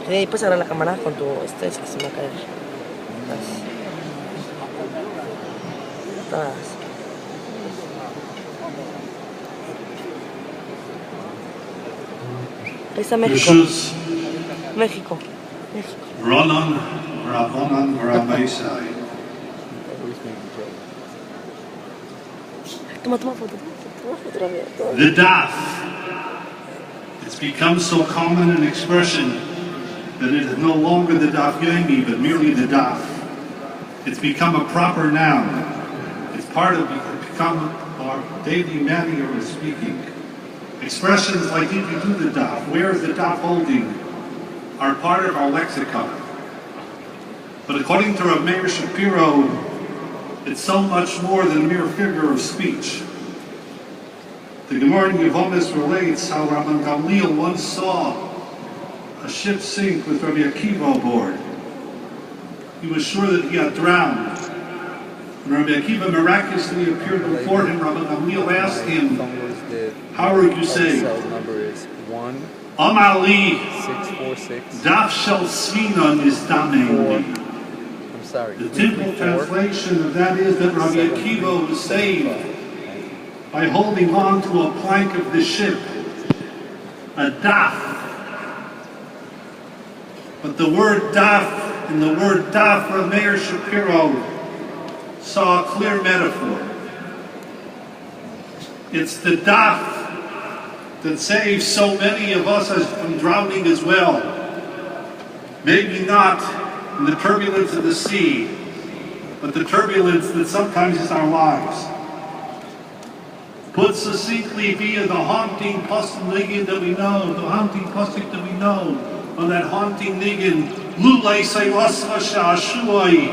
Y puedes agarrar la cámara con tu es que se me va a caer. Todas. Ahí está México. México. México. Ronan, Ravonan, Ramaisai. Toma foto. The daf. It's become so common an expression that it is no longer the daf yomi, but merely the daf. It's become a proper noun. It's become our daily manner of speaking. Expressions like "did you do the daf?" "Where is the daf holding?" are part of our lexicon. But according to Rav Meir Shapiro, it's so much more than a mere figure of speech. The Gemara in Yevomis relates how Rabban Gamliel once saw a ship sink with Rabbi Akiva aboard. He was sure that he had drowned. When Rabbi Akiva miraculously appeared before him, Rabban Gamliel asked him, "How are you saved?" Amali, Daf shel Svina nistamei. The simple translation of that is that Rabbi Akiva was saved by holding on to a plank of the ship, a daf. But the word daf and the word daf, Rav Meir Shapiro saw a clear metaphor. It's the daf that saves so many of us from drowning as well. Maybe not in the turbulence of the sea, but the turbulence that sometimes is our lives. Put succinctly via the haunting pasuk niggin that we know, the haunting pasuk that we know, on that haunting niggin, Lulay Saywasva Sha'ashuai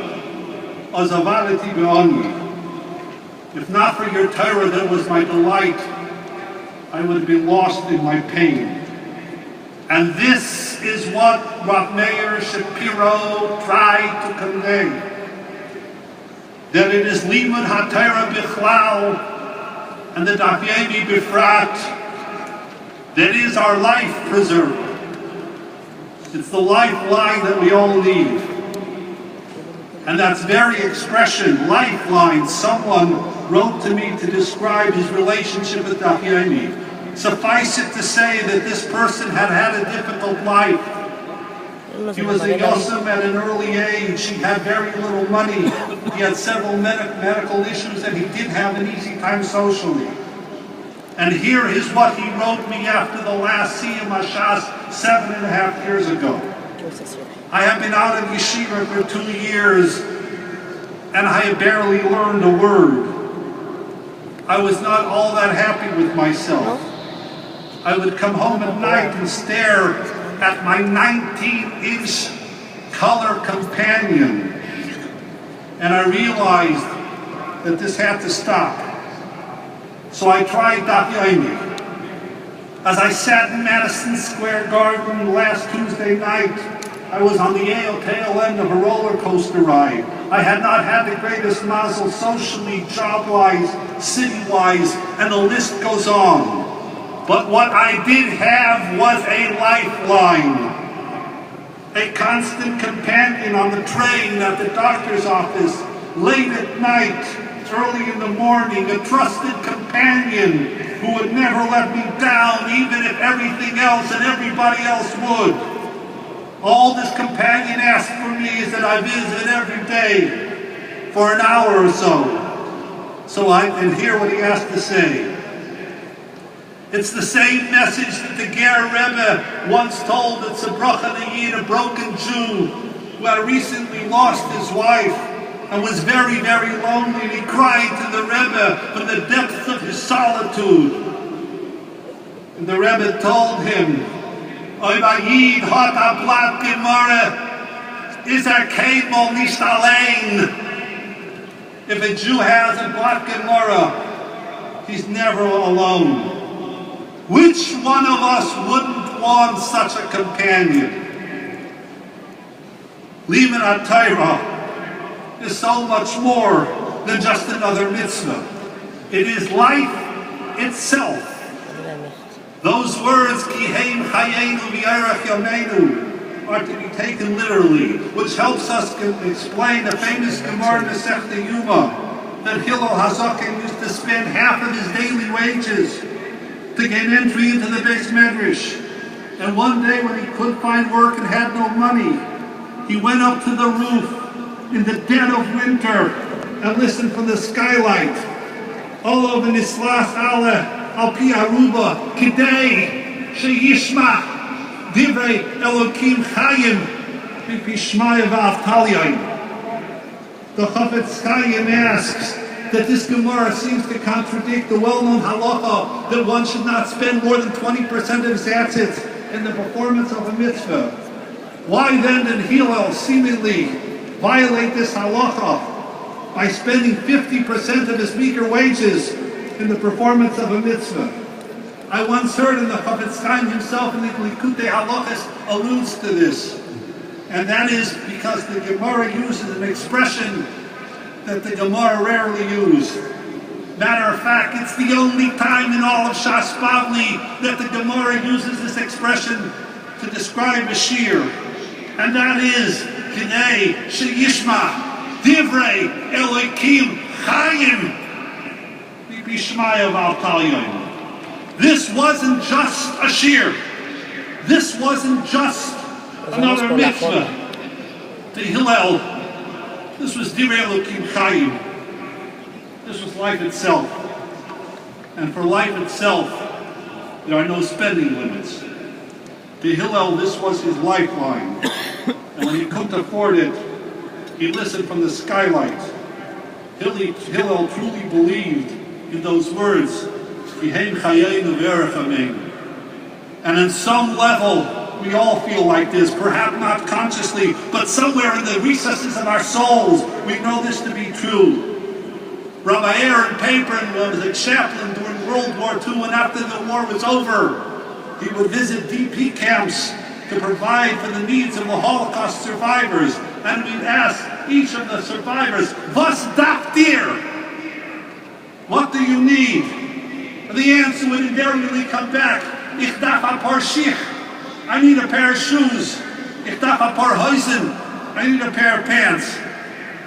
Azavalati Be'ani. If not for your Torah that was my delight, I would have been lost in my pain. And this is what Rav Meir Shapiro tried to convey. That it is Limud HaTorah Bichlal and the Daf Yomi Bifrat that is our life preserver. It's the lifeline that we all need. And that's very expression, lifeline. Someone wrote to me to describe his relationship with Daf Yomi. Suffice it to say that this person had had a difficult life. He was a Yosem at an early age. He had very little money. He had several medical issues, and he did have an easy time socially. And here is what he wrote me after the last Siyum Hashas 7.5 years ago. I have been out of yeshiva for 2 years, and I have barely learned a word. I was not all that happy with myself. I would come home at night and stare at my 19-inch color companion, and I realized that this had to stop. So I tried Daf Yomi. As I sat in Madison Square Garden last Tuesday night, I was on the tail end of a roller coaster ride. I had not had the greatest mazel socially, job-wise, city-wise, and the list goes on. But what I did have was a lifeline, a constant companion on the train, at the doctor's office, late at night, early in the morning, a trusted companion who would never let me down, even if everything else and everybody else would. All this companion asked for me is that I visit every day for an hour or so. So I can hear what he has to say. It's the same message that the Ger Rebbe once told at Sabracha Yid, a broken Jew who had recently lost his wife and was very, very lonely, and he cried to the Rebbe from the depths of his solitude. And the Rebbe told him, Oy vayid hot a blat gemara, is kemol nicht allein. If a Jew has a blat gemara, he's never alone. Which one of us wouldn't want such a companion? Limud HaTorah is so much more than just another mitzvah. It is life itself. Those words, Ki heim chayenu v'yarech yameinu, are to be taken literally, which helps us explain the famous Gemara in Masechta Yuma that Hillel Hazaken used to spend half of his daily wages to gain entry into the Beis Medrash. And one day when he couldn't find work and had no money, he went up to the roof in the dead of winter and listened from the skylight. Olav Nislas Ale Al Pi Aruba Kidei Sheyishma Divrei Elokim Chayim Mipi Shmaya V'Avtaliyim. The Chafetz Chaim asks that this Gemara seems to contradict the well-known halacha that one should not spend more than 20% of his assets in the performance of a mitzvah. Why then did Hillel seemingly violate this halacha by spending 50% of his meager wages in the performance of a mitzvah? I once heard in the Chafetz Chaim himself in the Likutei Halachos alludes to this. And that is because the Gemara uses an expression that the Gemara rarely uses. Matter of fact, it's the only time in all of Shas Bavli that the Gemara uses this expression to describe a shear. And that is, Kinei Sheyishma Divrei Elokim Chayim Bishmaya V'Altaliyim. This wasn't just a shear. This wasn't just another mitzvah. To Hillel, this was Divrei Elokim Chayim. This was life itself. And for life itself, there are no spending limits. To Hillel, this was his lifeline. And when he couldn't afford it, he listened from the skylight. Hillel truly believed in those words, Kihem Chayenu V'Erech Amein. And on some level, we all feel like this, perhaps not consciously, but somewhere in the recesses of our souls, we know this to be true. Rabbi Aaron Papern was a chaplain during World War II, and after the war was over, he would visit DP camps to provide for the needs of the Holocaust survivors. And we'd ask each of the survivors, "Was darf dir?" What do you need? And the answer would invariably come back, "Ich darf a paar Shich." I need a pair of shoes. Ich darf a paar Hosen. I need a pair of pants.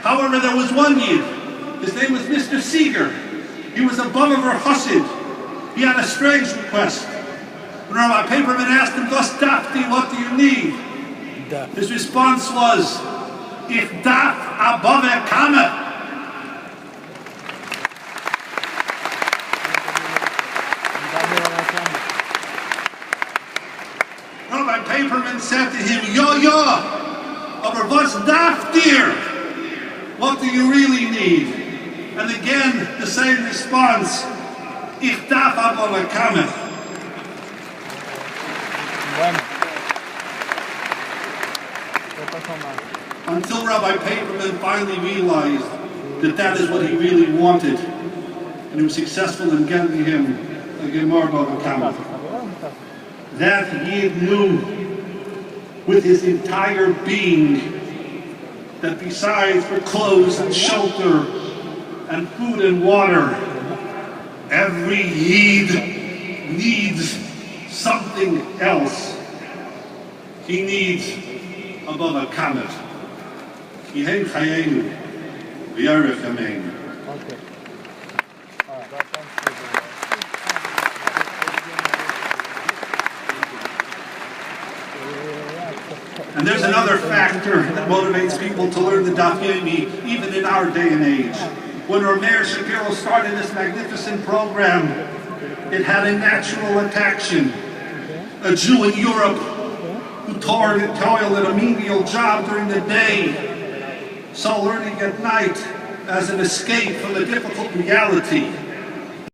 However, there was one Yid. His name was Mr. Seeger. He was a Bonover Chassid. He had a strange request. When Rabbi Paperman asked him, "Was dafti, what do you need?" His response was, "Ich darf a Bove Kame." Rabbi Paperman said to him, "Yo, aber was darf dir? What do you really need?" And again, the same response, "Ich darf aber kame." Until Rabbi Paperman finally realized that that is what he really wanted, and he was successful in getting him a Gemara Bava Kama. That Yid knew with his entire being that besides for clothes and shelter and food and water, every Yid needs something else. He needs a Bava Kamet. Kihem Chayenu V'Yarech Amein. And there's another factor that motivates people to learn the Daf Yomi, even in our day and age. When Rameir Shapiro started this magnificent program, it had a natural attraction. A Jew in Europe who toiled at a menial job during the day saw learning at night as an escape from the difficult reality.